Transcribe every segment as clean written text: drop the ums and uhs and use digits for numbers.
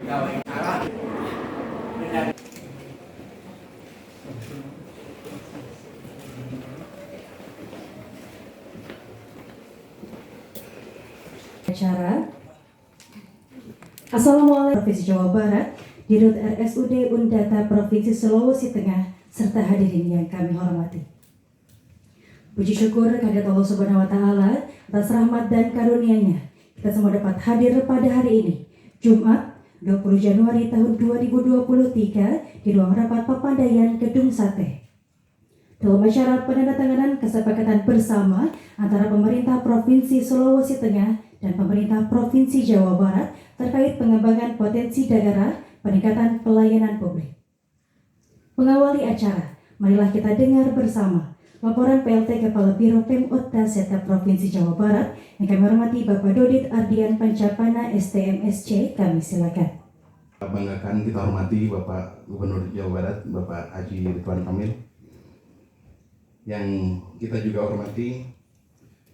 Acara Assalamualaikum Provinsi Jawa Barat, Dirut RSUD Undata Provinsi Sulawesi Tengah, serta hadirin yang kami hormati. Puji syukur kehadirat Allah Subhanahu wa Ta'ala atas rahmat dan karunia-Nya, kita semua dapat hadir pada hari ini, Jumat 20 Januari tahun 2023 di ruang rapat Papandayan Gedung Sate. Dalam acara penandatanganan kesepakatan bersama antara pemerintah Provinsi Sulawesi Tengah dan pemerintah Provinsi Jawa Barat terkait pengembangan potensi daerah peningkatan pelayanan publik. Mengawali acara, marilah kita dengar bersama laporan PLT Kepala Biro Pemotda Seta Provinsi Jawa Barat yang kami hormati Bapak Dodit Ardian Pancapana STMSC. Kami silakan. Banggakan kita hormati Bapak Gubernur Jawa Barat, Bapak Haji Ridwan Kamil. Yang kita juga hormati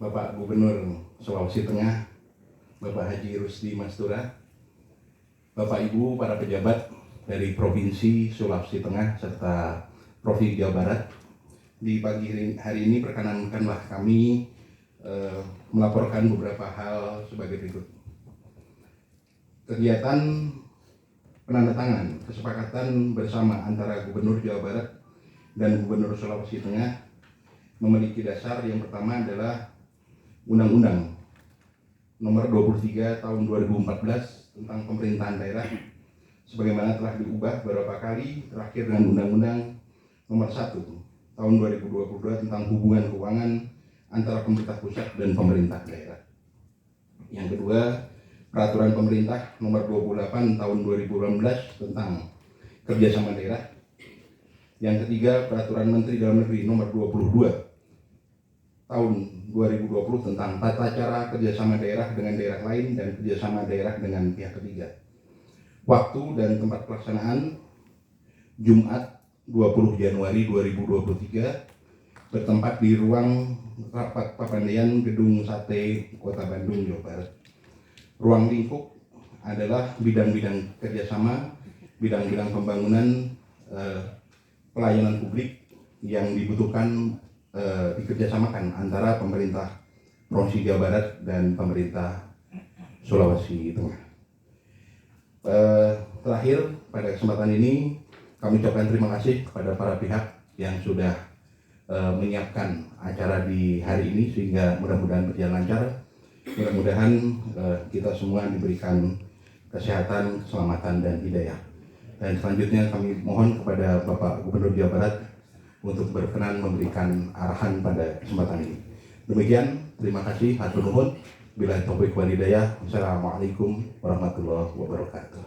Bapak Gubernur Sulawesi Tengah, Bapak Haji Rusdi Mastura, Bapak Ibu para pejabat dari Provinsi Sulawesi Tengah serta Provinsi Jawa Barat. Di pagi hari ini perkenankanlah kami melaporkan beberapa hal sebagai berikut. Kegiatan penandatanganan kesepakatan bersama antara Gubernur Jawa Barat dan Gubernur Sulawesi Tengah memiliki dasar yang pertama adalah Undang-Undang Nomor 23 Tahun 2014 tentang Pemerintahan Daerah, sebagaimana telah diubah beberapa kali, terakhir dengan Undang-Undang Nomor 1 Tahun 2022 tentang Hubungan Keuangan antara pemerintah pusat dan pemerintah daerah. Yang kedua, Peraturan Pemerintah Nomor 28 Tahun 2018 tentang Kerjasama Daerah. Yang ketiga, Peraturan Menteri Dalam Negeri Nomor 22 Tahun 2020 tentang tata cara kerjasama daerah dengan daerah lain dan kerjasama daerah dengan pihak ketiga. Waktu dan tempat pelaksanaan Jumat 20 Januari 2023 bertempat di ruang rapat Papandayan Gedung Sate Kota Bandung, Jawa Barat. Ruang lingkup adalah bidang-bidang kerjasama, bidang-bidang pembangunan pelayanan publik yang dibutuhkan dikerjasamakan antara pemerintah Provinsi Jawa Barat dan pemerintah Sulawesi Tengah. Terakhir, pada kesempatan ini kami ucapkan terima kasih kepada para pihak yang sudah menyiapkan acara di hari ini sehingga mudah-mudahan berjalan lancar. Mudah-mudahan kita semua diberikan kesehatan, keselamatan, dan hidayah. Dan selanjutnya kami mohon kepada Bapak Gubernur Jawa Barat untuk berkenan memberikan arahan pada kesempatan ini. Demikian, terima kasih, hatur nuhun. Billahi taufiq wal hidayah. Wassalamualaikum warahmatullahi wabarakatuh.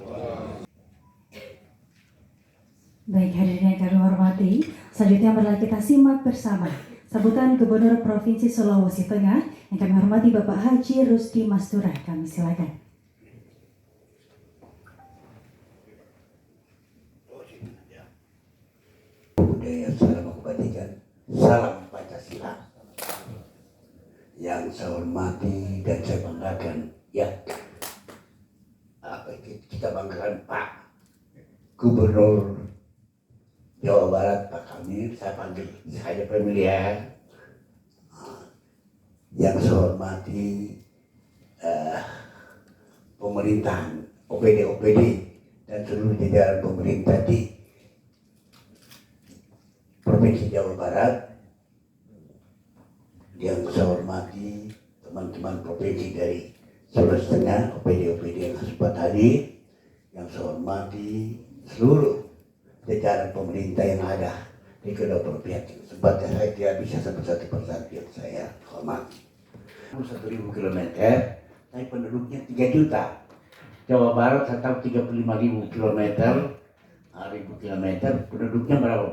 Baik, hadirin yang kami hormati, selanjutnya marilah kita simak bersama sambutan Gubernur Provinsi Sulawesi Tengah yang kami hormati Bapak Haji Rusdi Mastura. Kami silakan. Budaya salam kebajikan, salam Pancasila. Yang saya hormati dan saya banggakan, ya, kita banggakan Pak Gubernur Jawa Barat, Pak Kamil, saya panggil saja pemilihan. Yang saya hormati pemerintahan OPD dan seluruh jajaran pemerintah di Provinsi Jawa Barat. Yang saya hormati teman-teman provinsi dari Sulawesi Tengah, OPD yang sempat hadir. Yang saya hormati seluruh jajaran pemerintah yang ada di kedua provinsi. Sebab saya tidak bisa satu persatu yang saya hormati. 1.000 kilometer, tapi penduduknya 3 juta. Jawa Barat saya tahu 35.000 kilometer, 1.000 kilometer, penduduknya berapa?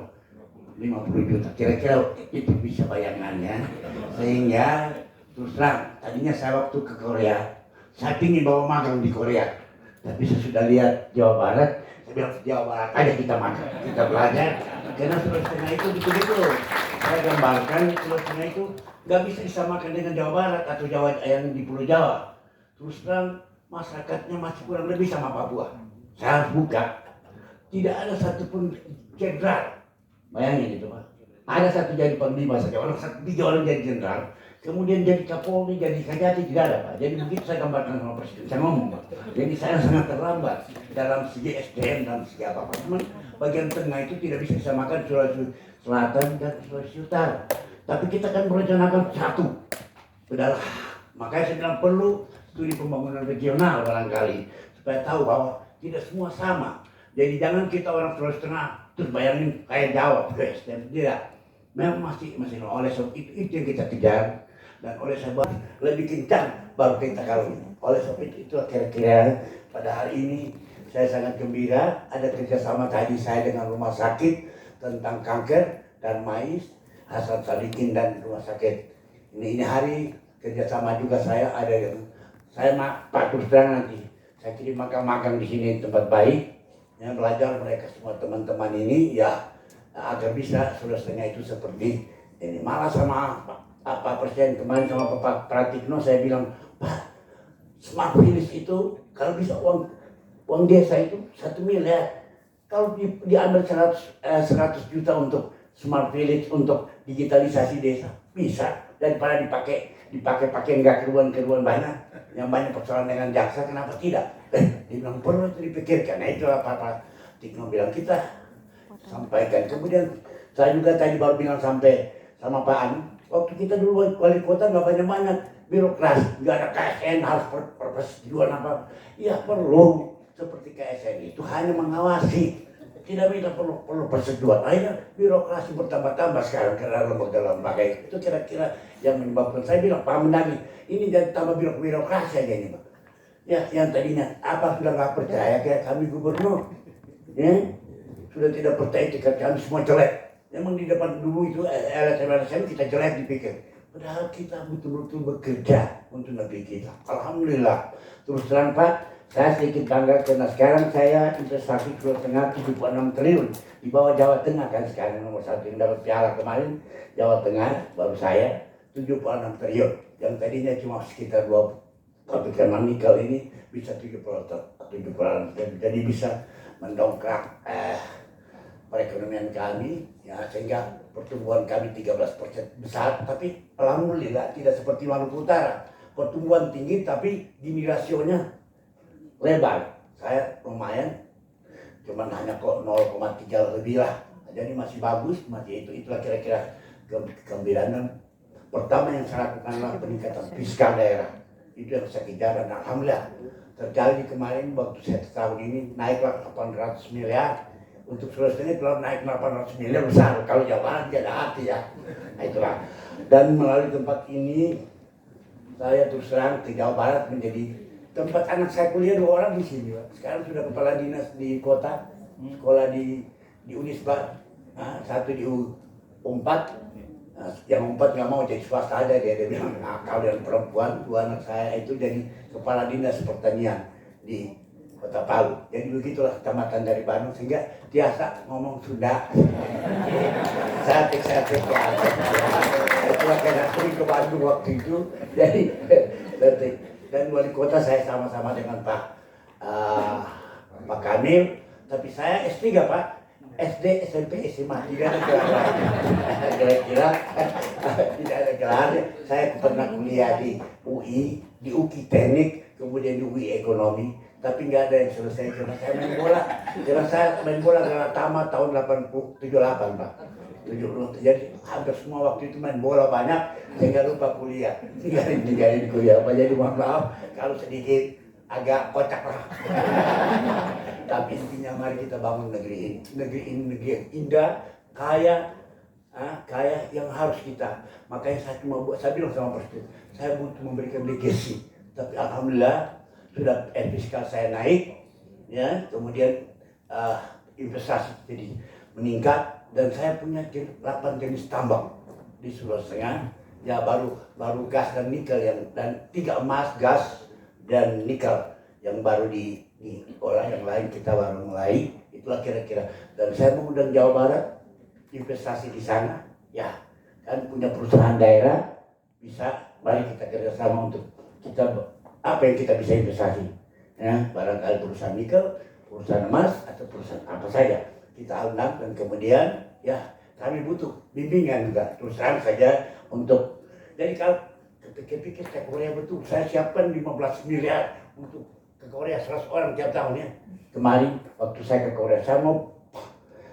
50 juta. Kira-kira itu bisa bayangannya. Sehingga terus terang, tadinya saya waktu ke Korea, saya ingin bawa magang di Korea. Tapi saya sudah lihat Jawa Barat, saya bilang Jawa Barat aja kita magang, kita belajar. Karena Sulawesi Tengah itu betul-betul saya gambarkan Sulawesi Tengah itu nggak bisa disamakan dengan Jawa Barat atau Jawa yang di Pulau Jawa. Terus terang masyarakatnya masih kurang lebih sama Papua. saya harus buka, tidak ada satupun jenderal. Bayangin itu Pak. Ada satu jadi panglima saja, tiga orang jadi jenderal. Kemudian jadi Kapolri, jadi Kajati, tidak ada Pak. Jadi begitu saya gambarkan sama Presiden, saya ngomong Pak. Jadi saya sangat terlambat dalam segi SDM dan segi apa-apa. Cuman bagian tengah itu tidak bisa disamakan Sulawesi Selatan dan Sulawesi Utara. Tapi kita kan merencanakan satu. Udahlah, makanya saya bilang perlu studi pembangunan regional barangkali. Supaya tahu bahwa tidak semua sama. Jadi jangan kita orang Sulawesi Tengah terus bayangin kayak Jawa, SDM, tidak. Memang masih oleh sebab itu yang kita kejar. Dan oleh sebab lebih kencang baru kita kawin. Oleh sebab itu kira-kira pada hari ini saya sangat gembira ada kerjasama tadi saya dengan rumah sakit tentang kanker dan mais, Hasan Sadikin dan rumah sakit. Ini hari kerjasama juga saya ada yang saya Pak terus terang nanti saya kirim magang-magang di sini tempat baik yang belajar mereka semua teman-teman ini ya agar bisa Sulawesi itu seperti ini. Malah sama Pak Presiden kemarin sama Pak Pratikno saya bilang, Pak, Smart Village itu kalau bisa uang desa itu 1 miliar. Kalau diambil 100 juta untuk Smart Village untuk digitalisasi desa bisa, daripada dipakai nggak keruan banyak yang banyak persoalan dengan jaksa, kenapa tidak? Dia bilang perlu itu dipikirkan. Nah itu apa Pak Tikno bilang kita sampaikan. Kemudian saya juga tadi baru bilang sampai sama Pak Anu, waktu kita dulu wali kota nggak banyak birokrasi, nggak ada KSN harus persetujuan apa. Ya perlu seperti KSN itu hanya mengawasi, tidak bisa perlu persetujuan. Akhirnya birokrasi bertambah-tambah sekarang karena lembaga itu kira-kira yang menyebabkan saya bilang Pak Mendagri ini jadi tambah birokrasi aja ini Pak. Ya yang tadinya apa sudah nggak percaya kayak kami gubernur, ya sudah tidak percaya jika kami semua jelek. Memang di depan dulu itu LSM kita jelek dipikir. Padahal kita betul-betul bekerja untuk negeri kita. Alhamdulillah. Terus terang Pak, saya sedikit bangga karena sekarang saya investasi Sulawesi Tengah 76 triliun. Di bawah Jawa Tengah kan sekarang nomor 1 yang dapat piala kemarin. Jawa Tengah baru saya 76 triliun. Yang tadinya cuma sekitar 20. Tapi karena nikel ini bisa 70 triliun. Jadi bisa mendongkrak perekonomian kami ya sehingga pertumbuhan kami 13% besar, tapi alhamdulillah tidak seperti Maluku Utara pertumbuhan tinggi tapi Gini rasionya lebar. Saya lumayan cuman hanya kok 0,3 lebih lah, jadi masih bagus, masih itulah kira-kira kegembiraan pertama yang saya lakukan adalah peningkatan fiskal daerah. Itu yang saya kejar dan alhamdulillah terjadi kemarin waktu saya tahun ini naiklah 800 miliar. Untuk Sulawesi ini kalau naik 800 miliar besar, kalau Jawa Barat tidak ada hati ya. Nah itulah. Dan melalui tempat ini saya terus terang ke Jawa Barat menjadi tempat anak saya kuliah 2 orang di sini Pak. Sekarang sudah kepala dinas di kota, sekolah di Unisba, satu di U4. Nah, yang 4 nggak mau jadi swasta aja dia bilang akal dan perempuan. 2 anak saya itu jadi kepala dinas pertanian di Kota Palu. Jadi begitulah kecamatan dari Bandung sehingga biasa ngomong Sunda. Saya ya. Itulah karena sering ke Bandung waktu itu. Jadi dan wali kota saya sama-sama dengan Pak Kamil. Tapi saya S3 Pak. SD, SMP, SMA tidak ada gelar. Kira-kira tidak ada gelar. Saya pernah kuliah di UI, di UKI Teknik, kemudian di UI Ekonomi. Tapi nggak ada yang selesai karena saya main bola. Karena saya main bola karena tamat tahun 78 Pak. 70. Jadi hampir semua waktu itu main bola banyak sehingga lupa kuliah. Tinggalin kuliah. Jadi mohon maaf kalau sedikit agak kocak lah. Tapi intinya mari kita bangun negeri ini. Negeri ini negeri yang indah, kaya yang harus kita. Makanya saya bilang sama Presiden, saya butuh memberikan legacy. Tapi alhamdulillah sudah fiskal saya naik, ya. Kemudian investasi jadi meningkat dan saya punya 8 jenis tambang di Sulawesi Tengah. Ya baru gas dan nikel dan 3 emas, gas dan nikel yang baru diolah, yang lain kita baru mulai. Itulah kira-kira. Dan saya mengundang Jawa Barat investasi di sana, ya kan punya perusahaan daerah, bisa mari kita kerjasama untuk kita apa yang kita bisa investasi, ya barangkali perusahaan nikel, perusahaan emas atau perusahaan apa saja kita undang, dan kemudian ya kami butuh bimbingan juga terus terang saja untuk, jadi kalau pikir-pikir ke Korea betul, saya siapkan 15 miliar untuk ke Korea 100 orang tiap tahun ya. Kemarin waktu saya ke Korea, saya mau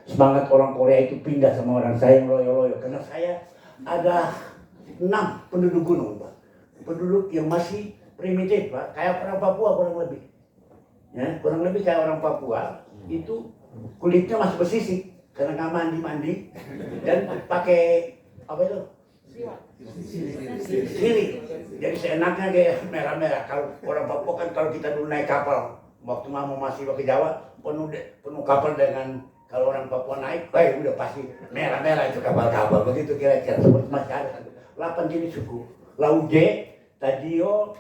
semangat orang Korea itu pindah sama orang saya yang loyo-loyo, karena saya ada 6 penduduk gunung, Pak. Penduduk yang masih primitif, Pak, kayak orang Papua kurang lebih. Ya, kurang lebih kayak orang Papua, itu kulitnya masih bersisik karena nggak mandi dan pakai apa itu? Siri. Jadi seenaknya kayak merah-merah. Kalau orang Papua kan kalau kita dulu naik kapal, waktu mama masih ke Jawa, penuh kapal dengan, kalau orang Papua naik, udah pasti merah-merah itu kapal-kapal. Begitu kira-kira seperti masih ada 8 jenis suku. Lauje, Tadio,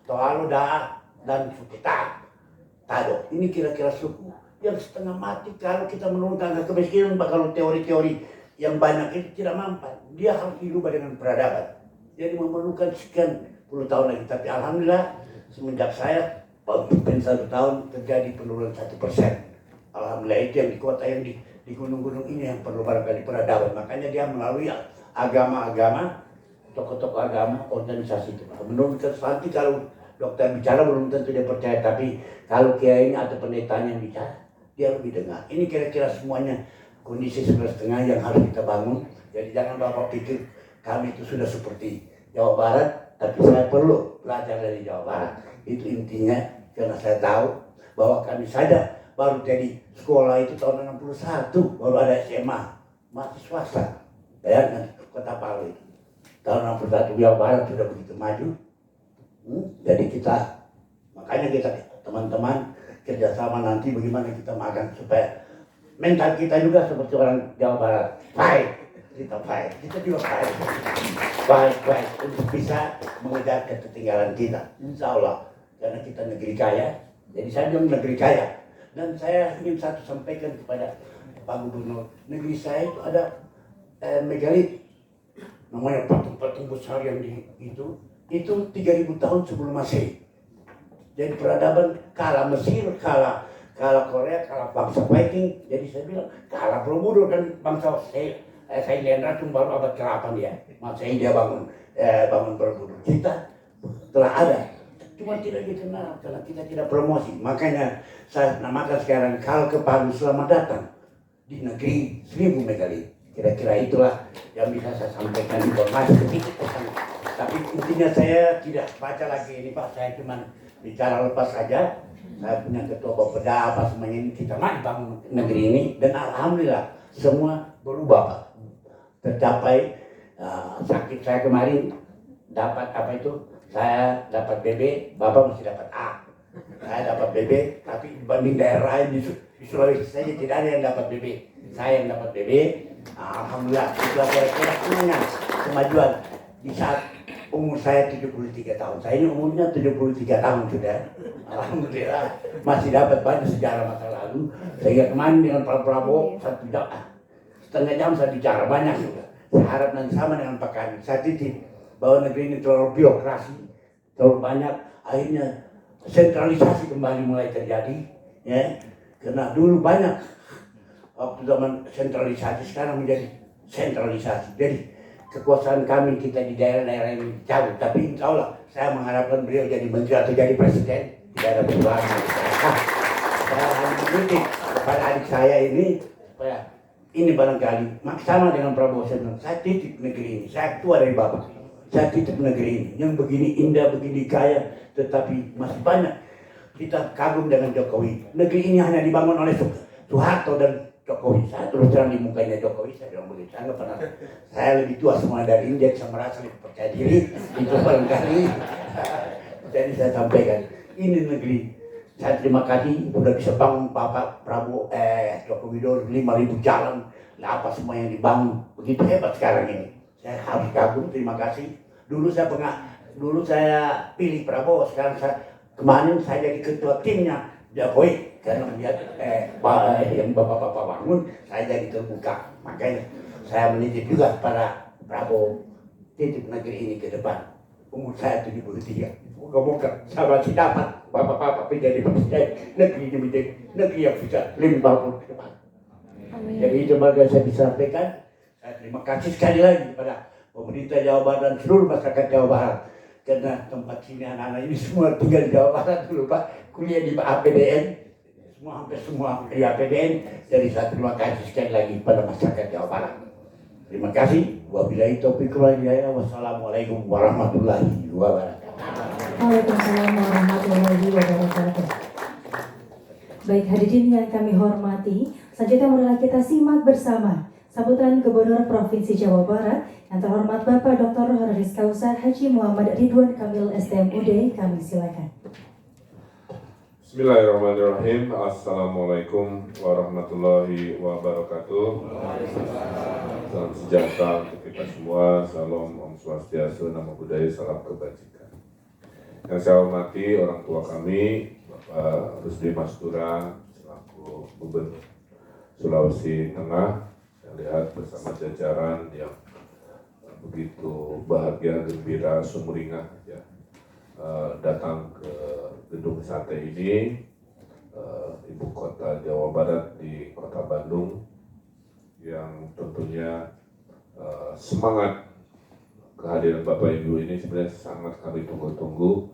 Toalo, Daa, dan suku Tado. Ini kira-kira suku yang setengah mati kalau kita menurunkan angka kemiskinan. Kalau teori-teori yang banyak itu tidak mampan. Dia harus hidup dengan peradaban. Jadi memerlukan sekian puluh tahun lagi. Tapi alhamdulillah semenjak saya pimpin 1 tahun terjadi penurunan 1%. Alhamdulillah itu yang di kota, yang di gunung-gunung ini yang perlu barangkali peradaban. Makanya dia melalui agama-agama, tokoh-tokoh agama, organisasi itu. Menurunkan nanti kalau dokter bicara belum tentu dia percaya, tapi kalau kiainya atau pendetanya yang bicara, dia lebih dengar. Ini kira-kira semuanya kondisi 11,5 yang harus kita bangun. Jadi jangan Bapak pikir kami itu sudah seperti Jawa Barat, tapi saya perlu belajar dari Jawa Barat. Itu intinya, karena saya tahu bahwa kami saja baru jadi sekolah itu tahun 61, baru ada SMA, masih swasta. Bayangkan Kota Palu itu. Tahun 61 Jawa Barat sudah begitu maju. Jadi makanya kita teman-teman kerjasama nanti bagaimana kita makan supaya mental kita juga seperti orang Jawa Barat. Kita juga baik untuk bisa mengejar ketertinggalan kita, insya Allah. Karena kita negeri kaya, jadi saya bilang negeri kaya. Dan saya ingin satu sampaikan kepada Pak Gubernur, negeri saya itu ada megalit, namanya patung-patung besar yang itu 3000 tahun sebelum Masehi. Jadi peradaban kalah Mesir, kalah Korea, kalah bangsa Viking. Jadi saya bilang kalah Borobudur dan bangsa Sailendra itu baru abad ke-8 dia. Masehi dia bangun Borobudur. Kita telah ada, cuma tidak dikenal karena kita tidak promosi. Makanya saya namakan sekarang kalau ke Palu selamat datang di negeri 1000 megalit. Kira-kira itulah yang bisa saya sampaikan informasi sedikit pesan. Tapi intinya saya tidak baca lagi ini Pak, saya cuma bicara lepas saja. Saya punya ketua Bapeda apa semuanya ini, kita mari bangun negeri ini, dan alhamdulillah semua berubah Pak. Tercapai sakit saya kemarin dapat apa itu? Saya dapat BB, Bapak masih dapat A. Saya dapat BB, tapi dibanding daerah lain di Sulawesi saja tidak ada yang dapat BB. Saya yang dapat BB. Alhamdulillah, itulah kira-kira kemajuan di saat umur saya 73 tahun. Saya ini umurnya 73 tahun sudah. Alhamdulillah masih dapat banyak sejarah masa lalu. Sehingga kemarin dengan Pak Prabowo 1,5 jam saya bicara banyak juga. Saya harap nanti sama dengan Pak Kani. Saya titip bahwa negeri ini terlalu birokrasi, terlalu banyak. Akhirnya sentralisasi kembali mulai terjadi. Ya, karena dulu banyak waktu zaman sentralisasi, sekarang menjadi sentralisasi. Jadi kekuasaan kami kita di daerah-daerah ini jauh, tapi insya Allah saya mengharapkan beliau jadi menteri atau jadi presiden, tidak ada perubahan. Saya hanya mengkritik kepada adik saya ini supaya ini barangkali sama dengan Prabowo. Saya titip negeri ini, saya ketua dari Bapak, saya titip negeri ini yang begini indah, begini kaya, tetapi masih banyak kita kagum dengan Jokowi. Negeri ini hanya dibangun oleh Soeharto dan Jokowi. Saya terus terang di mukanya Jokowi, saya bilang begitu. Saya nggak pernah, saya lebih tua semua dari ini, jadi saya merasa lebih percaya diri. Itu barangkali. Jadi saya sampaikan, ini negeri. Saya terima kasih sudah bisa bangun Bapak Prabowo, Joko Widodo 5.000 jalan, apa semua yang dibangun begitu hebat sekarang ini. Saya harus kagum, terima kasih. Dulu saya pilih Prabowo, sekarang kemarin saya jadi ketua timnya Jokowi. Karena melihat yang bapak-bapak bangun, saya jadi terbuka. Makanya saya menitip juga pada Prabowo, titip negeri ini ke depan. Umur saya 73. Moga-moga saya masih dapat Bapak-bapak menjadi presiden negeri ini menjadi negeri yang bisa 50 ke depan. Jadi itu maka saya bisa sampaikan, saya terima kasih sekali lagi kepada pemerintah Jawa Barat dan seluruh masyarakat Jawa Barat. Karena tempat sini anak-anak ini semua tinggal di Jawa Barat dulu Pak, kuliah di APBN, hampir semua di APBN. Jadi saya terima kasih sekali lagi pada masyarakat Jawa Barat. Terima kasih. Wabillahi taufiq wal hidayah. Wassalamualaikum warahmatullahi wabarakatuh. Waalaikumsalam warahmatullahi wabarakatuh. Baik hadirin yang kami hormati, selanjutnya marilah kita simak bersama sambutan Gubernur Provinsi Jawa Barat yang terhormat Bapak Dr. Honoris Causa Haji Muhammad Ridwan Kamil STMUD. Kami silakan. Bismillahirrahmanirrahim. Assalamualaikum warahmatullahi wabarakatuh. Salam sejahtera untuk kita semua. Salam Om Swastiastu, Namo Buddhaya, salam kebajikan. Yang saya hormati orang tua kami, Bapak Rusdi Mastura selaku Gubernur Sulawesi Tengah. Saya lihat bersama jajaran yang begitu bahagia, gembira, sumringah ya, datang ke gedung sate ini, ibu kota Jawa Barat di kota Bandung, yang tentunya semangat kehadiran Bapak Ibu ini sebenarnya sangat kami tunggu-tunggu,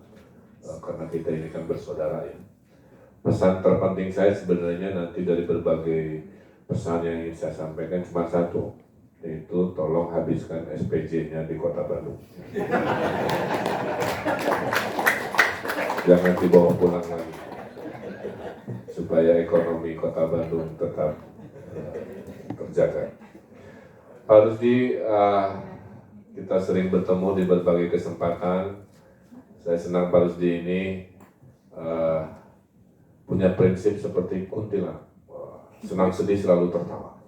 karena kita ini kan bersaudara ya. Pesan terpenting saya sebenarnya nanti dari berbagai pesan yang ingin saya sampaikan cuma satu, yaitu tolong habiskan SPJ-nya di kota Bandung. Jangan dibawa pulang lagi, supaya ekonomi kota Bandung tetap terjaga. Pak Rusdi, kita sering bertemu di berbagai kesempatan. Saya senang Pak Rusdi ini punya prinsip seperti kuntilanak. Senang sedih selalu tertawa.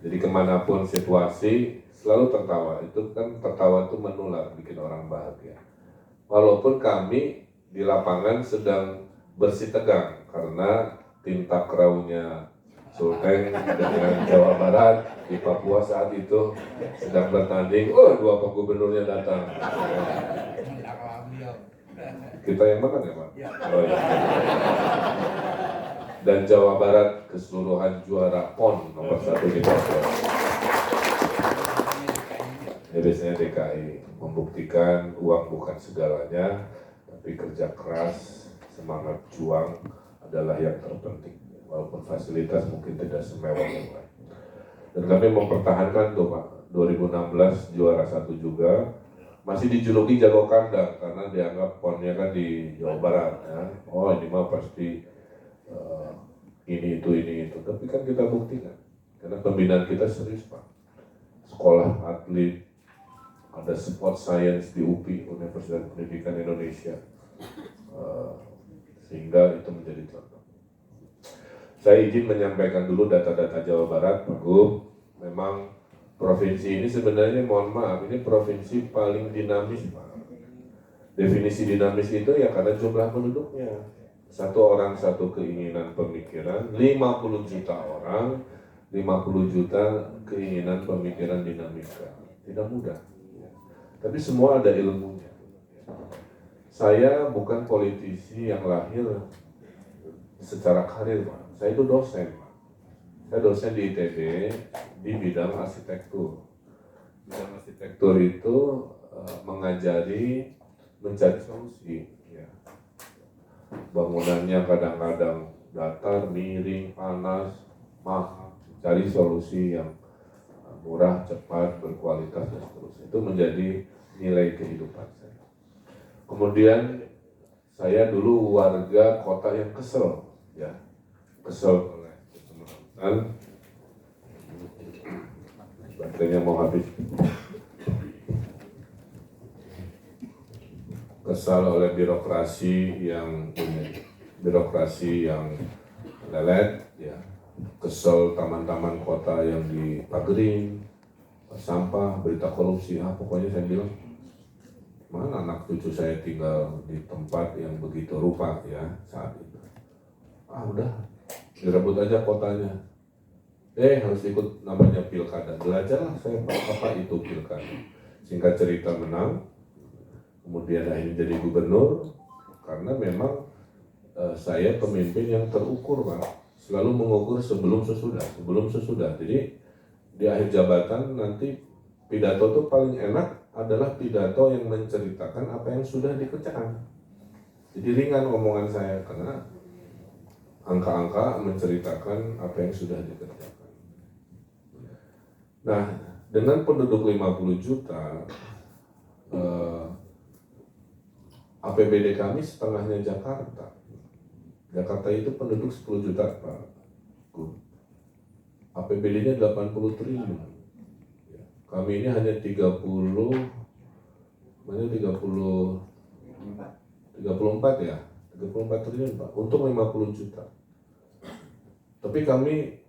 Jadi kemanapun situasi selalu tertawa. Itu kan tertawa itu menular, bikin orang bahagia. Walaupun kami di lapangan sedang bersih tegang karena tim takraunya Sulteng dengan Jawa Barat di Papua saat itu sedang bertanding. Oh, dua Pak Gubernurnya datang. Kita yang menang ya Pak? Oh, iya. Dan Jawa Barat keseluruhan juara PON nomor 1 di Papua. Ya, biasanya DKI membuktikan uang bukan segalanya, tapi kerja keras, semangat juang adalah yang terpenting. Walaupun fasilitas mungkin tidak semewah yang lain. Dan kami mempertahankan tuh Pak, 2016 juara 1 juga, masih dijuluki jago kandang karena dianggap PON-nya kan di Jawa Barat. Ya. Oh ini mah pasti ini itu. Tapi kan kita buktikan, karena pembinaan kita serius Pak. Sekolah atlet, ada sport science di UPI, Universitas Pendidikan Indonesia, sehingga itu menjadi contoh. Saya izin menyampaikan dulu data-data Jawa Barat, Pak Gub. Memang provinsi ini sebenarnya, mohon maaf, ini provinsi paling dinamis Pak. Definisi dinamis itu ya karena jumlah penduduknya. Satu orang satu keinginan pemikiran, 50 juta orang, 50 juta keinginan pemikiran dinamika. Tidak mudah. Tapi semua ada ilmunya. Saya bukan politisi yang lahir secara karir, Pak. Saya itu dosen, Pak. Saya dosen di ITB di bidang arsitektur. Bidang arsitektur itu mengajari mencari solusi. Ya. Bangunannya kadang-kadang datar, miring, panas, mahal. Cari solusi yang murah, cepat, berkualitas dan seterusnya. Itu menjadi nilai kehidupan saya. Kemudian saya dulu warga kota yang kesel, ya, kesel oleh kesemrautan. Baterainya mau habis. Kesal oleh birokrasi yang lelet, ya. Kesel taman-taman kota yang dipagerin, sampah, berita korupsi, pokoknya saya bilang, mana anak cucu saya tinggal di tempat yang begitu rupa ya saat itu. Udah, direbut aja kotanya. Harus ikut namanya pilkada. Belajarlah saya apa itu pilkada. Singkat cerita menang. kemudian akhirnya jadi gubernur, karena memang saya pemimpin yang terukur, Pak. Selalu mengukur sebelum sesudah. Jadi di akhir jabatan nanti pidato itu paling enak adalah pidato yang menceritakan apa yang sudah dikerjakan. Jadi ringan omongan saya karena angka-angka menceritakan apa yang sudah dikerjakan. Nah, dengan penduduk 50 juta, APBD kami setengahnya Jakarta. Jakarta itu penduduk 10 juta, Pak. APBD-nya 80 triliun. Kami ini hanya 34 ya, 34 triliun, Pak, untuk 50 juta. Tapi kami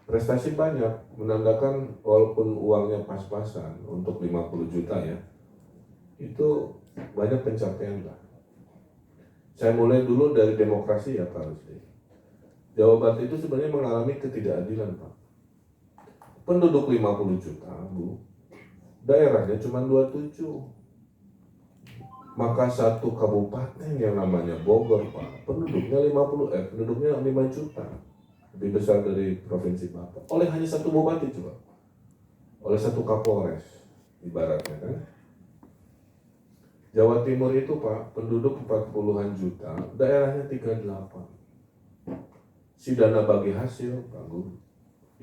prestasi banyak, menandakan walaupun uangnya pas-pasan untuk 50 juta ya, itu banyak pencapaian, Pak. Saya mulai dulu dari demokrasi ya, Pak Rusdi. Jawa Barat itu sebenarnya mengalami ketidakadilan, Pak. Penduduk 50 juta, Bu. Daerahnya cuma 27. Maka satu kabupaten yang namanya Bogor, Pak, penduduknya 5 juta. Lebih besar dari provinsi Bapak. Oleh hanya satu bupati coba. Oleh satu kapolres, ibaratnya kan. Jawa Timur itu, Pak, penduduk 40-an juta, daerahnya 38. Si dana bagi hasil, Pak Guru,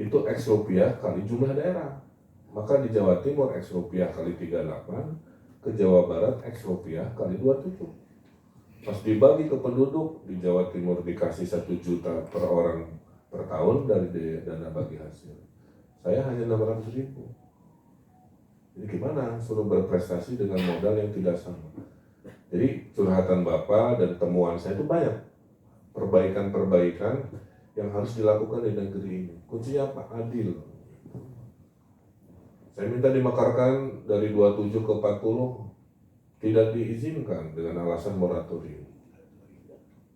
itu X rupiah kali jumlah daerah. Maka di Jawa Timur X rupiah kali 38, ke Jawa Barat X rupiah kali 27. Pas dibagi ke penduduk, di Jawa Timur dikasih 1 juta per orang per tahun dari dana bagi hasil. Saya hanya 600.000. Jadi gimana suruh berprestasi dengan modal yang tidak sama? Jadi curhatan Bapak dan temuan saya itu banyak. Perbaikan-perbaikan yang harus dilakukan di negeri ini. Kuncinya apa? Adil. Saya minta dimekarkan dari 27 ke 40, tidak diizinkan dengan alasan moratorium.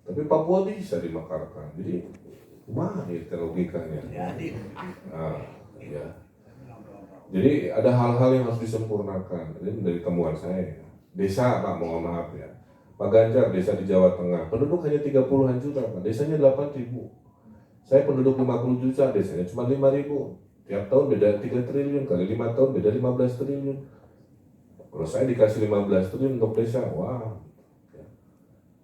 Tapi Papua bisa dimekarkan. Jadi, mana itu logikanya? Nah, ya. Jadi ada hal-hal yang harus disempurnakan. Ini dari temuan saya. Desa, Pak, mohon maaf ya. Pak Ganjar, desa di Jawa Tengah, penduduk hanya 30-an juta, Pak. Desanya 8.000. Saya penduduk 50 juta, desanya cuma 5.000. Tiap tahun beda 3 triliun, kali 5 tahun beda 15 triliun. Kalau saya dikasih 15 triliun untuk desa, wah.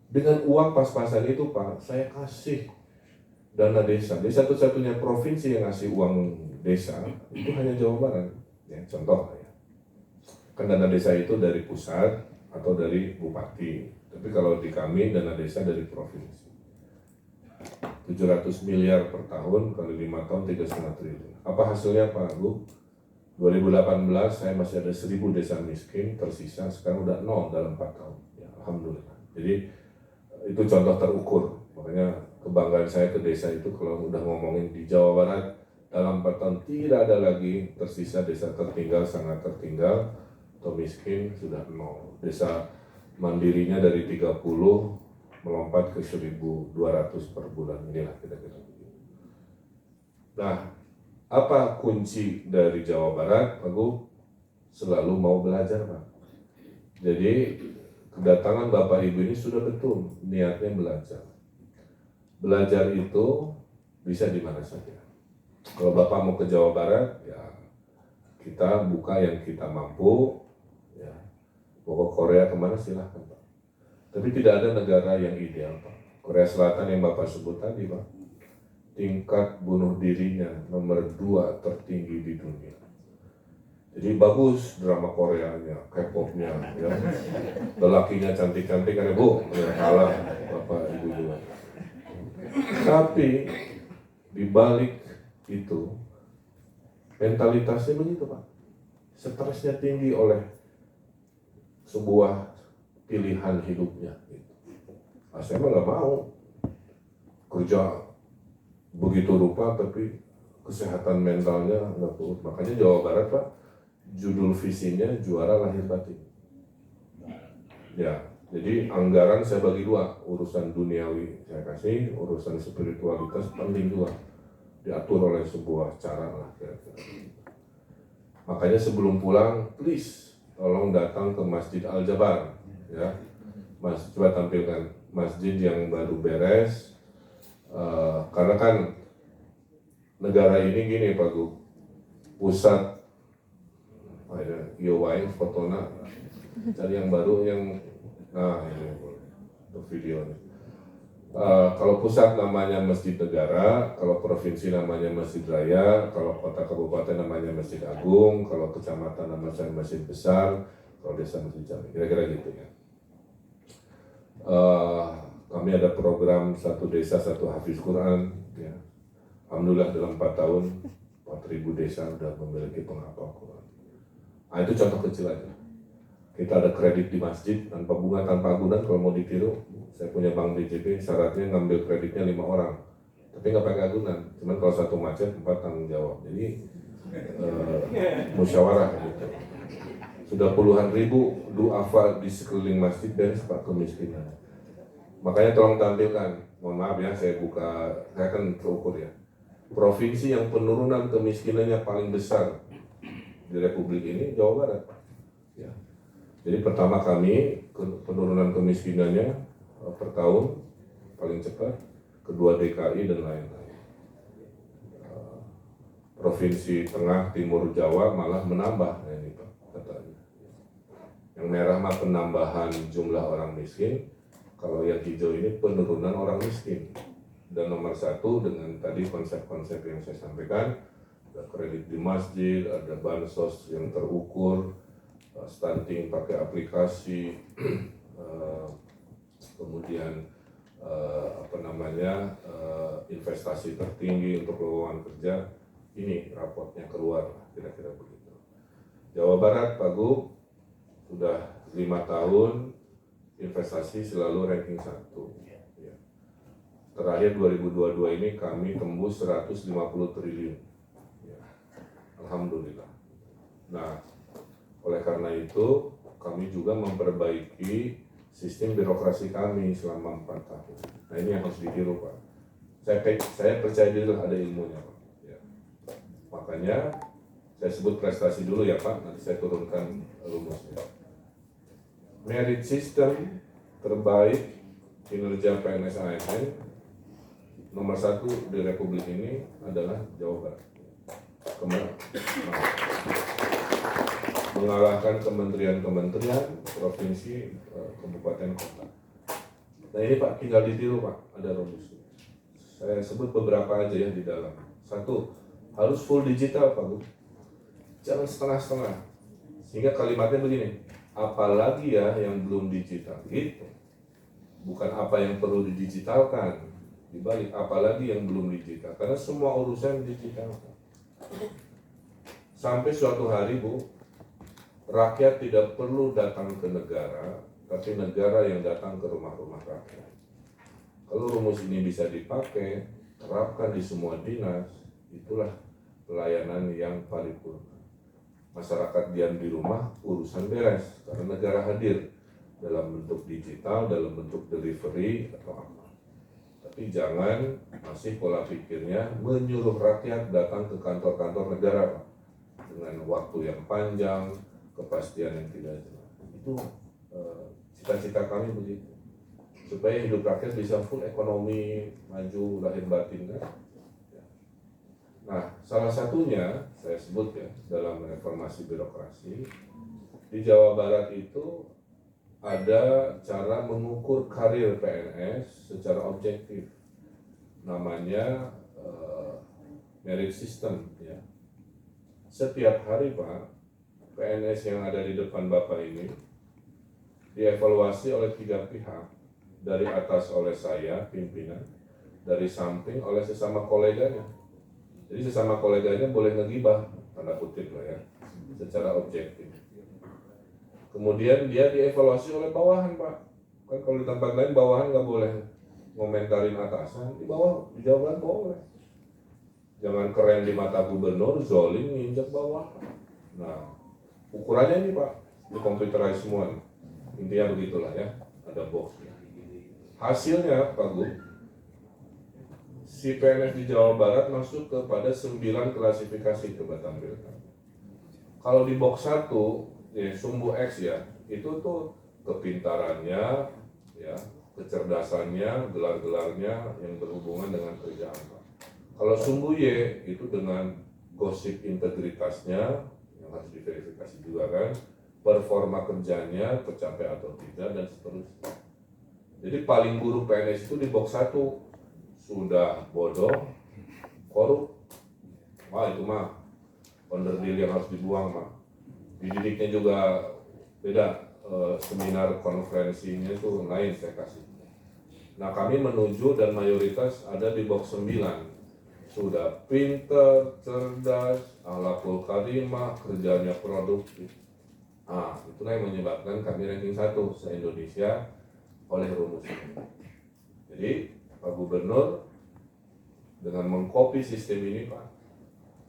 Dengan uang pas-pasan itu, Pak, saya kasih dana desa. Di satu-satunya provinsi yang ngasih uang desa itu hanya Jawa Barat. Ya, contoh ya. Kan dana desa itu dari pusat atau dari bupati. Tapi kalau di kami dana desa dari provinsi. 700 miliar per tahun kali 5 tahun 3,5 triliun. Apa hasilnya, Pak Bu? 2018 saya masih ada 1.000 desa miskin tersisa, sekarang udah 0 dalam 4 tahun. Ya, alhamdulillah. Jadi itu contoh terukur. Makanya kebanggaan saya ke desa itu kalau udah ngomongin di Jawa Barat dalam 4 tahun tidak ada lagi tersisa desa tertinggal, sangat tertinggal atau miskin, sudah 0. Desa mandirinya dari 30 melompat ke 1.200 per bulan, inilah kira-kira begitu. Nah, apa kunci dari Jawa Barat, Pak Gu? Selalu mau belajar, Pak. Jadi kedatangan Bapak Ibu ini sudah betul niatnya belajar. Belajar itu bisa di mana saja. Kalau Bapak mau ke Jawa Barat, ya kita buka yang kita mampu, ya. Mau ke Korea kemana silahkan, Pak. Tapi tidak ada negara yang ideal, Pak. Korea Selatan yang Bapak sebut tadi, Pak, tingkat bunuh dirinya nomor 2 tertinggi di dunia. Jadi bagus drama Koreanya, K-popnya, ya. Lelakinya cantik-cantik kan, Bu, ya, kalah Bapak Ibu juga. Tapi di balik itu mentalitasnya begitu, Pak. Stresnya tinggi oleh sebuah pilihan hidupnya. Nah, saya mah nggak mau kerja begitu rupa tapi kesehatan mentalnya nggak kuat. Makanya Jawa Barat, Pak, judul visinya juara lahir batin. Ya, jadi anggaran saya bagi 2, urusan duniawi saya kasih, urusan spiritualitas penting 2. Diatur oleh sebuah cara lah kira-kira. Makanya sebelum pulang, please tolong datang ke Masjid Al-Jabar. ya. Mas, coba tampilkan masjid yang baru beres. Karena kan negara ini gini Pak Gu, pusat IOY fotona, cari yang baru yang, nah ini untuk videonya. Kalau pusat namanya Masjid Negara, kalau provinsi namanya Masjid Raya, kalau kota kabupaten namanya Masjid Agung, kalau kecamatan namanya Masjid Besar, kalau desa Masjid Jami, kira-kira gitu ya. Kami ada program satu desa satu hafiz Quran, ya. Alhamdulillah dalam 4 tahun 4.000 desa sudah memiliki penghafal Quran. Nah itu contoh kecil aja. Kita ada kredit di masjid tanpa bunga tanpa agunan, kalau mau ditiru, saya punya bank BJB, syaratnya ngambil kreditnya 5 orang, tapi nggak pakai agunan. Cuman kalau satu macet 4 tanggung jawab. Jadi musyawarah gitu. Sudah puluhan ribu duafa di sekeliling masjid beres Pak kemiskinan. Makanya tolong tampilkan, mohon maaf ya saya kan terukur ya. Provinsi yang penurunan kemiskinannya paling besar di Republik ini Jawa Barat. Ya. Jadi pertama kami penurunan kemiskinannya per tahun paling cepat, kedua DKI dan lain-lain. Provinsi Tengah Timur Jawa malah menambah, ini Pak katanya. Yang merah mah penambahan jumlah orang miskin, kalau yang hijau ini penurunan orang miskin. Dan nomor 1 dengan tadi konsep-konsep yang saya sampaikan, ada kredit di masjid, ada bansos yang terukur, stunting pakai aplikasi, kemudian investasi tertinggi untuk lowongan kerja. Ini raportnya keluar, kira-kira begitu. Jawa Barat, Pak Gu, sudah 5 tahun investasi selalu ranking 1. Ya. Terakhir 2022 ini kami tembus 150 triliun. Ya. Alhamdulillah. Nah, oleh karena itu kami juga memperbaiki sistem birokrasi kami selama 4 tahun. Nah ini yang harus ditiru Pak. Saya percaya diri ada ilmunya Pak. Ya. Makanya saya sebut prestasi dulu ya Pak, nanti saya turunkan rumusnya. Merit system terbaik kinerja PNS ASN nomor 1 di Republik ini adalah Jawa Barat. Mengalahkan kementerian-kementerian, provinsi, kabupaten, kota. Nah ini Pak, tinggal ditiru Pak, ada rumusnya. Saya sebut beberapa aja ya di dalam. 1, harus full digital Pak Bu. Jangan setengah-setengah. Sehingga kalimatnya begini, apalagi ya yang belum digital, gitu. Bukan apa yang perlu didigitalkan, dibalik apalagi yang belum digital. Karena semua urusan digital. Sampai suatu hari Bu, rakyat tidak perlu datang ke negara, tapi negara yang datang ke rumah-rumah rakyat. Kalau rumus ini bisa dipakai, terapkan di semua dinas, itulah pelayanan yang paripurna. Masyarakat diam di rumah, urusan beres, karena negara hadir dalam bentuk digital, dalam bentuk delivery atau apa. Tapi jangan masih pola pikirnya menyuruh rakyat datang ke kantor-kantor negara Pak, dengan waktu yang panjang, kepastian yang tidak jelas. Itu cita-cita kami begitu, supaya hidup rakyat bisa full ekonomi, maju, lahir batin kan. Nah, salah satunya saya sebut ya dalam reformasi birokrasi di Jawa Barat itu ada cara mengukur karir PNS secara objektif, namanya merit system ya. Setiap hari Pak, PNS yang ada di depan Bapak ini dievaluasi oleh 3 pihak, dari atas oleh saya, pimpinan, dari samping oleh sesama koleganya. Jadi sesama koleganya boleh ngegibah, tanda kutip lah ya, secara objektif. Kemudian dia dievaluasi oleh bawahan Pak. Kan kalau di tempat lain bawahan nggak boleh ngomentarin atasan, di bawah, di Jawa Barat boleh. Jangan keren di mata gubernur, zolim nginjak bawah. Nah, ukurannya ini Pak, di computerized semua. Intinya begitulah ya, ada boxnya. Hasilnya Pak Gu, si PNS di Jawa Barat masuk kepada 9 klasifikasi, coba tampilkan. Kalau di box 1, ya, sumbu X ya, itu tuh kepintarannya, ya, kecerdasannya, gelar-gelarnya yang berhubungan dengan kerjaan, Pak. Kalau sumbu Y itu dengan gosip integritasnya yang harus diverifikasi juga kan, performa kerjanya tercapai atau tidak dan seterusnya. Jadi paling buruk PNS itu di box 1, sudah bodoh, korup, wah itu mah onderdil yang harus dibuang mah. Dididiknya juga beda, seminar konferensinya itu lain saya kasih. Nah kami menuju dan mayoritas ada di box 9, sudah pinter, cerdas, akhlakul karimah, kerjanya produktif. Nah itulah yang menyebabkan kami ranking 1 se-Indonesia oleh rumus ini. Jadi Pak Gubernur dengan mengcopy sistem ini Pak,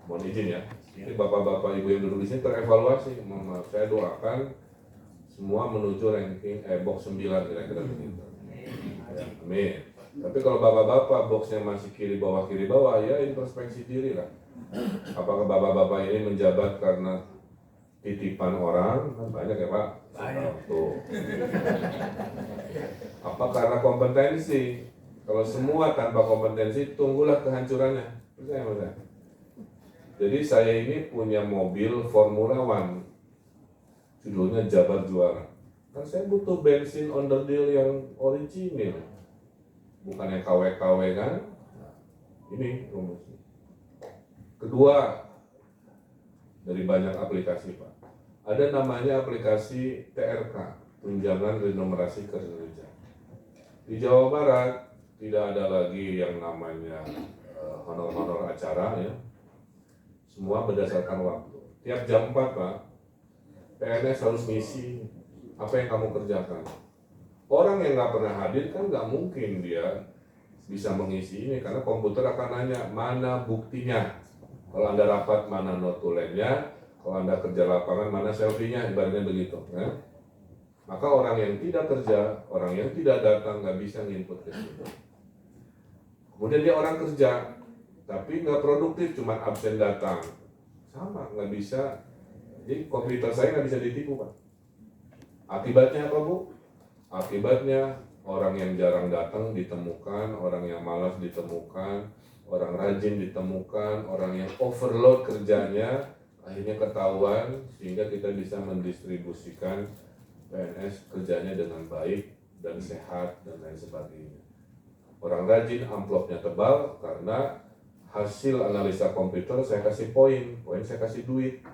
mohon izin ya, jadi bapak-bapak ibu yang duduk di sini terevaluasi. Saya doakan semua menuju ranking box 9 kira-kira begitu. Ya, amin. Tapi kalau bapak-bapak boxnya masih kiri bawah ya introspeksi diri lah. Apakah bapak-bapak ini menjabat karena titipan orang? Kan banyak ya Pak. Banyak. Tuh. Apa karena kompetensi? Kalau semua tanpa kompetensi, tunggulah kehancurannya. Percaya Mas? Jadi saya ini punya mobil Formula One, judulnya Jabar Juara. Kan saya butuh bensin onderdil yang original, bukan yang KW-KW kan? Ini rumusnya. Kedua, dari banyak aplikasi Pak, ada namanya aplikasi TRK, Tunjangan Remunerasi Kerja. Di Jawa Barat tidak ada lagi yang namanya honor-honor acara ya. Semua berdasarkan waktu. Tiap jam 4 Pak, PNS harus ngisi apa yang kamu kerjakan. Orang yang nggak pernah hadir kan nggak mungkin dia bisa mengisi ini karena komputer akan nanya mana buktinya. Kalau Anda rapat mana notulennya, kalau Anda kerja lapangan mana selfie-nya, ibaratnya begitu. Ya? Maka orang yang tidak kerja, orang yang tidak datang nggak bisa nginput ke situ. Kemudian dia orang kerja, tapi nggak produktif, cuma absen datang, sama nggak bisa. Jadi komputer saya nggak bisa ditipu Pak. Akibatnya apa Bu? Akibatnya orang yang jarang datang ditemukan, orang yang malas ditemukan, orang rajin ditemukan, orang yang overload kerjanya akhirnya ketahuan sehingga kita bisa mendistribusikan PNS kerjanya dengan baik dan sehat dan lain sebagainya. Orang rajin amplopnya tebal karena hasil analisa komputer saya kasih poin saya kasih duit.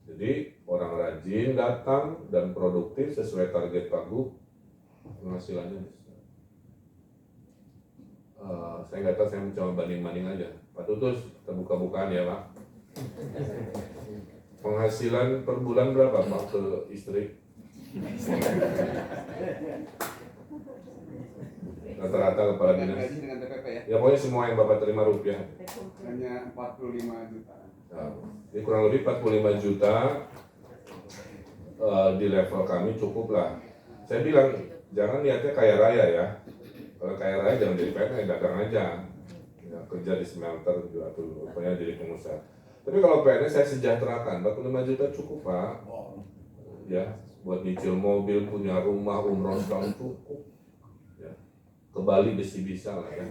Jadi orang rajin datang dan produktif sesuai target Pak Gub, penghasilannya besar. Saya nggak tahu, saya mencoba banding-banding aja. Pak Tutus, kita buka-bukaan ya Pak. Penghasilan per bulan berapa Pak ke istri? Rata-rata kepala dinas. Dengan TPP ya? Ya pokoknya semua yang Bapak terima rupiah. Hanya 45 juta. Nah, jadi kurang lebih 45 juta di level kami cukup lah. Saya bilang jangan lihatnya kaya raya ya. Kalau kaya raya jangan jadi PNS, dagang aja. Ya, kerja di smelter juga tuh, pokoknya jadi pengusaha. Tapi kalau PNS saya sejahterakan, 45 juta cukup Pak. Ya, buat nyicil mobil, punya rumah, umroh setahun cukup. Ya. Ke Bali bisa lah ya.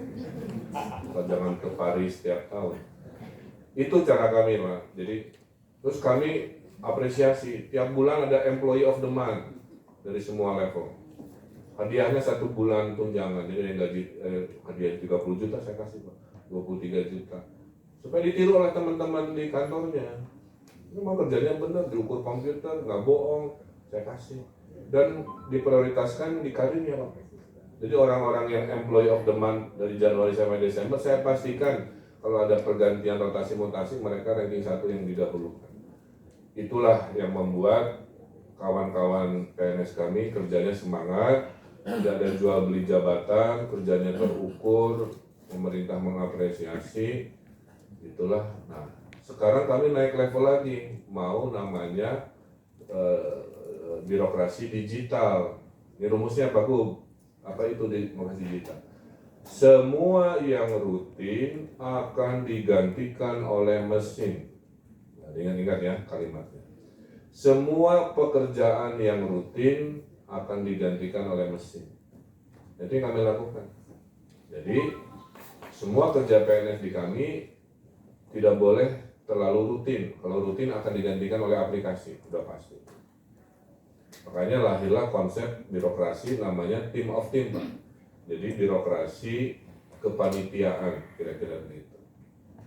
Jangan ke Paris setiap tahun. Itu cara kami Pak. Jadi terus kami apresiasi tiap bulan ada employee of the month dari semua level. Hadiahnya 1 bulan tunjangan. Jadi yang gaji hadiah 30 juta saya kasih Pak. 23 juta. Supaya ditiru oleh teman-teman di kantornya. Ini mau kerjanya benar, diukur komputer, nggak bohong, saya kasih. Dan diprioritaskan di karirnya Pak. Jadi orang-orang yang employee of the month dari Januari sampai Desember, saya pastikan kalau ada pergantian rotasi mutasi mereka ranking 1 yang didahulukan. Itulah yang membuat kawan-kawan PNS kami kerjanya semangat, tidak ada jual beli jabatan, kerjanya terukur, pemerintah mengapresiasi. Itulah. Nah, sekarang kami naik level lagi, mau namanya birokrasi digital. Ini rumusnya Pak Gub. Apa itu birokrasi digital? Semua yang rutin akan digantikan oleh mesin. Nah, ingat-ingat ya kalimatnya. Semua pekerjaan yang rutin akan digantikan oleh mesin. Itu yang kami lakukan. Jadi semua kerja PNS di kami tidak boleh terlalu rutin. Kalau rutin akan digantikan oleh aplikasi, sudah pasti. Makanya lahirlah konsep birokrasi namanya team of team, Pak. Jadi birokrasi kepanitiaan, kira-kira begitu.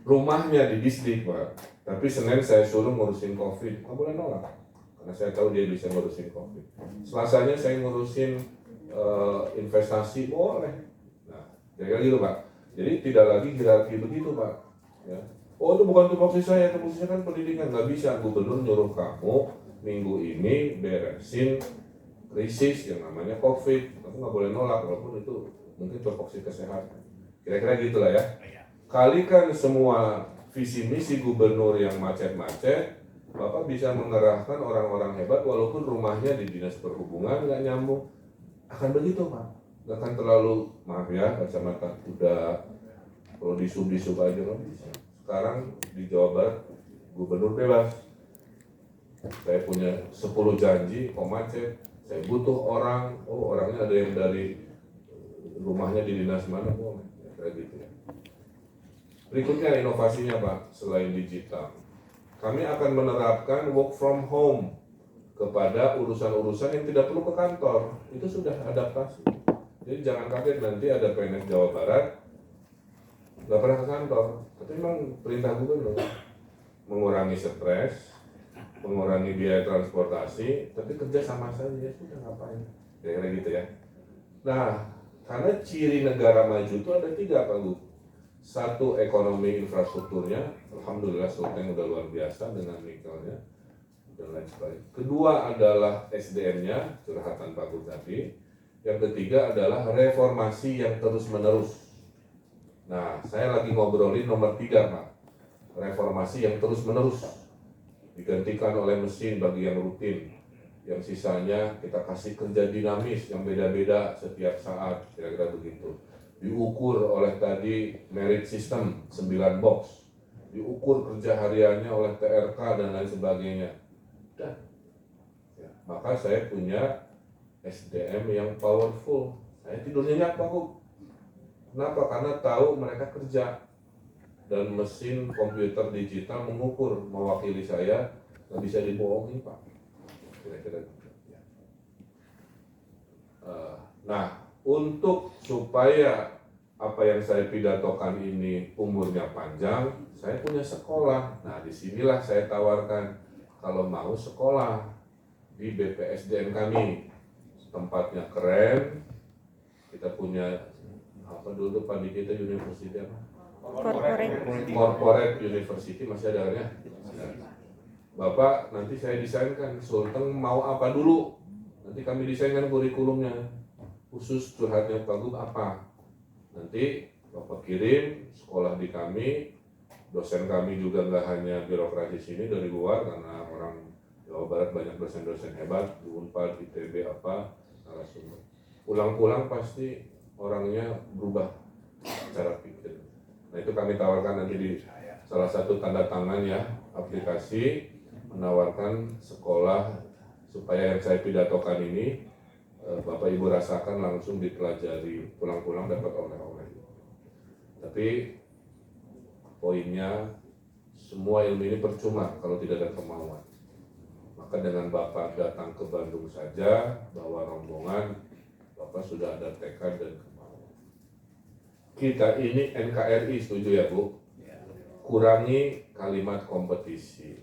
Rumahnya di Disdik, Pak. Tapi Senin saya suruh ngurusin COVID, nggak boleh nolak. Karena saya tahu dia bisa ngurusin COVID. Selasanya saya ngurusin investasi, boleh. Nah, kira-kira gitu, Pak. Jadi tidak lagi hierarki begitu, Pak. Ya. Oh, itu bukan tupoksi saya kan pendidikan. Nggak bisa, gubernur nyuruh kamu minggu ini beresin krisis yang namanya COVID. Kamu nggak boleh nolak, walaupun itu mungkin tupoksi kesehatan. Kira-kira gitulah ya. Kalikan semua visi misi gubernur yang macet-macet, Bapak bisa mengerahkan orang-orang hebat walaupun rumahnya di dinas perhubungan nggak nyambung. Akan begitu, Pak. Nggak akan terlalu, maaf ya, kacamata kuda, kalau disub aja nggak bisa. Sekarang di Jawa Barat, gubernur bebas. Saya punya 10 janji, kok macet. Saya butuh orang, oh orangnya ada yang dari rumahnya di dinas mana, boleh. Ya, kayak gitu ya. Berikutnya inovasinya, Pak, selain digital. Kami akan menerapkan work from home kepada urusan-urusan yang tidak perlu ke kantor. Itu sudah adaptasi. Jadi jangan kaget nanti ada PNS Jawa Barat nggak pernah ke kantor. Tapi memang perintah gubernur mengurangi stres, mengurangi biaya transportasi, tapi kerja sama saja, ya sudah ngapain. Kira-kira gitu ya. Nah, karena ciri negara maju itu ada 3, Pak Gub. 1, ekonomi infrastrukturnya, alhamdulillah Sulteng udah luar biasa dengan nikelnya dan lain sebagainya. Kedua adalah SDM-nya, curhatan Pak Gub tadi. Yang ketiga adalah reformasi yang terus-menerus. Nah, saya lagi ngobrolin nomor 3, Pak. Reformasi yang terus-menerus. Digantikan oleh mesin bagi yang rutin. Yang sisanya kita kasih kerja dinamis yang beda-beda setiap saat, kira-kira begitu. Diukur oleh tadi merit system 9 box, diukur kerja hariannya oleh TRK dan lain sebagainya. Dan ya, maka saya punya SDM yang powerful. Saya tidurnya nyenyak, Pak. Kenapa? Karena tahu mereka kerja dan mesin komputer digital mengukur, mewakili saya, nggak bisa dibohongi, Pak. Kira-kira gitu. Ya. Nah, untuk supaya apa yang saya pidatokan ini umurnya panjang, saya punya sekolah. Nah, disinilah saya tawarkan kalau mau sekolah di BPSDM kami. Tempatnya keren. Kita punya apa dulu Pak di kita university apa? Corporate University masih ada ya? Bapak nanti saya desainkan Sulteng mau apa dulu. Nanti kami desainkan kurikulumnya. Khusus curhatnya Pak Gub apa. Nanti Bapak kirim sekolah di kami, dosen kami juga nggak hanya birokrasi sini dari luar, karena orang Jawa Barat banyak dosen-dosen hebat, di Unpad, ITB apa, narasumber. Pulang-pulang pasti orangnya berubah cara pikir. Nah itu kami tawarkan nanti di salah satu tanda tangan ya, aplikasi menawarkan sekolah supaya yang saya pidatokan ini Bapak Ibu rasakan langsung dipelajari, pulang-pulang dapat oleh-oleh. Tapi poinnya semua ilmu ini percuma kalau tidak ada kemauan. Maka dengan Bapak datang ke Bandung saja, bawa rombongan, Bapak sudah ada tekad dan kemauan. Kita ini NKRI, setuju ya Bu? Kurangi kalimat kompetisi,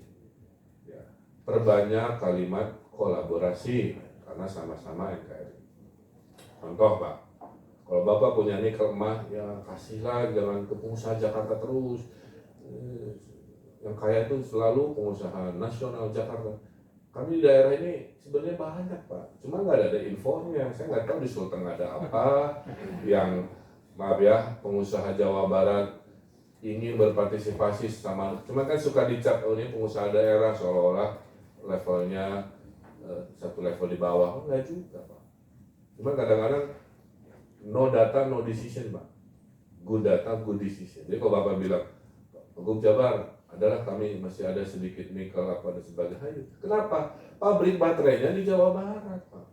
ya. Perbanyak kalimat kolaborasi, karena sama-sama NKRI. Contoh Pak, kalau Bapak punya nikel emas, ya kasihlah, jangan ke pengusaha Jakarta terus. Yang kaya itu selalu pengusaha nasional Jakarta. Kami di daerah ini sebenarnya banyak Pak, cuma nggak ada infonya. Saya nggak tahu di Sulteng ada apa yang, maaf ya, pengusaha Jawa Barat ingin berpartisipasi sama. Cuma kan suka dicap, oh ini pengusaha daerah seolah-olah levelnya satu level di bawah. Oh, enggak juga Pak. Cuma kadang-kadang no data no decision Pak. Good data good decision. Jadi kalau Bapak bilang Gub Jabar adalah kami masih ada sedikit nikel apa dan sebagainya. Kenapa? Pabrik baterainya di Jawa Barat Pak.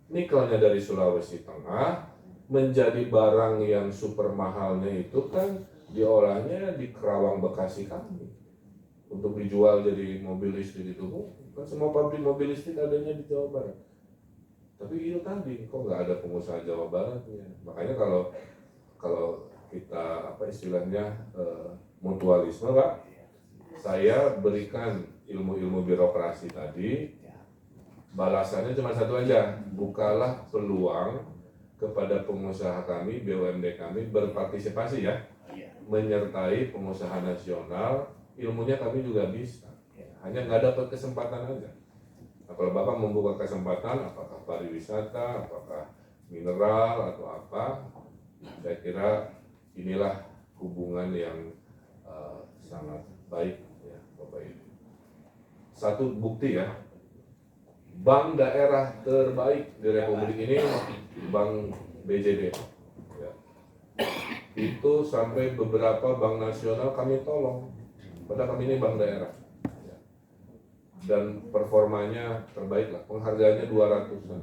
nikelnya dari Sulawesi Tengah, menjadi barang yang super mahalnya itu kan diolahnya di Kerawang Bekasi kami untuk dijual jadi mobil listrik itu. Kan semua pabrik mobil listrik adanya di Jawa Barat. Tapi itu tadi kok nggak ada pengusaha Jawa Baratnya. Makanya kalau kita apa istilahnya mutualisme, Pak, saya berikan ilmu-ilmu birokrasi tadi, balasannya cuma satu aja, bukalah peluang kepada pengusaha kami, BUMD kami berpartisipasi ya, menyertai pengusaha nasional, ilmunya kami juga bisa, hanya nggak dapat kesempatan aja. Nah, kalau Bapak membuka kesempatan, apakah pariwisata, apakah mineral atau apa, saya kira inilah hubungan yang sangat baik ya Bapak Ibu. Satu bukti ya, bank daerah terbaik di Republik ini Bank BJB ya. Itu sampai beberapa bank nasional kami tolong, padahal kami ini bank daerah ya. Dan performanya terbaik lah, penghargaannya 200-an.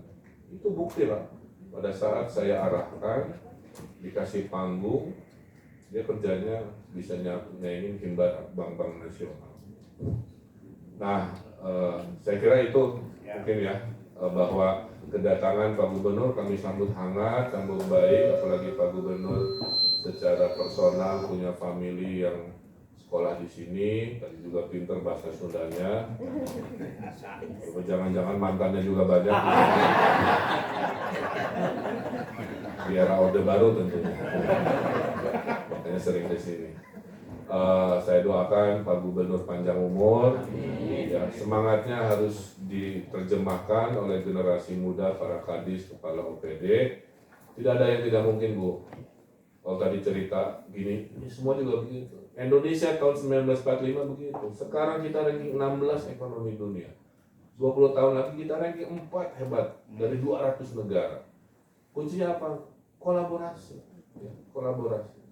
Itu bukti lah, pada saat saya arahkan dikasih panggung, dia kerjanya bisa nyaingin himbat bank-bank nasional. Nah, saya kira itu mungkin ya, bahwa kedatangan Pak Gubernur kami sambut hangat, sambut baik, apalagi Pak Gubernur secara personal punya family yang sekolah di sini, tadi juga pinter bahasa Sundanya. Jangan-jangan mantannya juga banyak. Di era Orde Baru tentunya. Makanya sering di sini. Saya doakan Pak Gubernur panjang umur. Ya, semangatnya harus diterjemahkan oleh generasi muda, para kadis, kepala OPD. Tidak ada yang tidak mungkin, Bu. Kalau tadi cerita gini, ini semua juga begitu. Indonesia tahun 1945 begitu. Sekarang kita ranking 16 ekonomi dunia. 20 tahun lagi kita ranking 4 hebat dari 200 negara. Kuncinya apa? Kolaborasi. Ya, kolaborasi.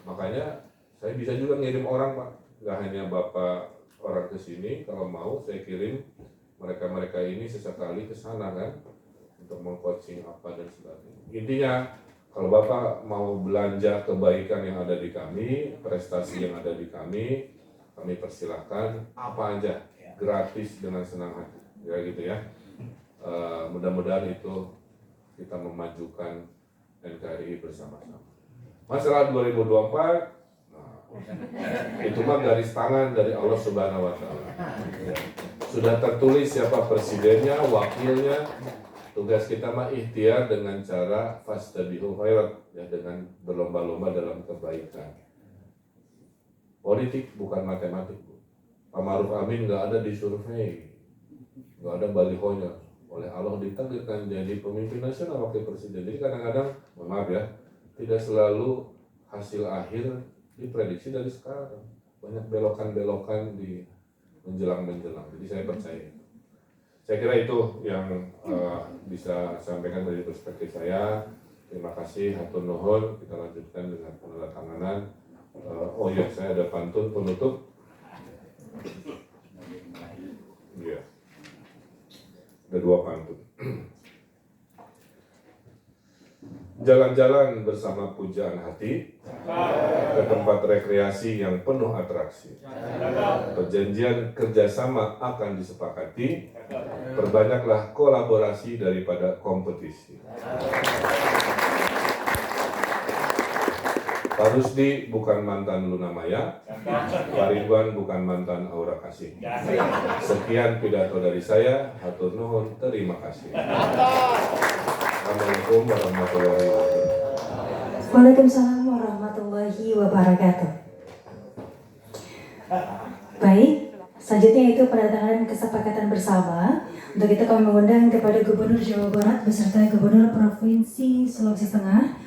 Makanya saya bisa juga ngirim orang, Pak. Nggak hanya Bapak orang ke sini, kalau mau saya kirim mereka-mereka ini sesekali ke sana kan untuk meng-coaching apa dan sebagainya. Intinya kalau Bapak mau belanja kebaikan yang ada di kami, prestasi yang ada di kami persilahkan apa aja gratis dengan senang hati, ya gitu ya. Mudah-mudahan itu kita memajukan NKRI bersama-sama. Masalah 2024 itu mah garis tangan dari Allah Subhanahu wa Ta'ala. Sudah tertulis siapa presidennya, wakilnya. Tugas kita mah ikhtiar dengan cara fastabiqul khairat, ya, dengan berlomba-lomba dalam kebaikan. Politik bukan matematik, Bu. Pak Maruf Amin nggak ada di survei, nggak ada balihonya. Oleh Allah ditakdirkan jadi pemimpin nasional, wakil presiden. Jadi kadang-kadang, maaf ya, tidak selalu hasil akhir diprediksi dari sekarang. Banyak belokan-belokan di menjelang-menjelang. Jadi saya percaya. Saya kira itu yang bisa sampaikan dari perspektif saya. Terima kasih, hatur nuhun. Kita lanjutkan dengan penandatanganan. Oh ya, saya ada pantun penutup. Iya. Ada 2 pantun. Jalan-jalan bersama pujaan hati ke tempat rekreasi yang penuh atraksi. Perjanjian kerjasama akan disepakati. Perbanyaklah kolaborasi daripada kompetisi. Pak Rusdi bukan mantan Luna Maya, Pak Ridwan bukan mantan Aura Kasih. Sekian pidato dari saya, hatur nuhun, terima kasih. Assalamualaikum warahmatullahi wabarakatuh. Waalaikumsalam warahmatullahi wabarakatuh. Baik, selanjutnya itu penandatanganan kesepakatan bersama. Untuk itu kami mengundang kepada Gubernur Jawa Barat beserta Gubernur Provinsi Sulawesi Tengah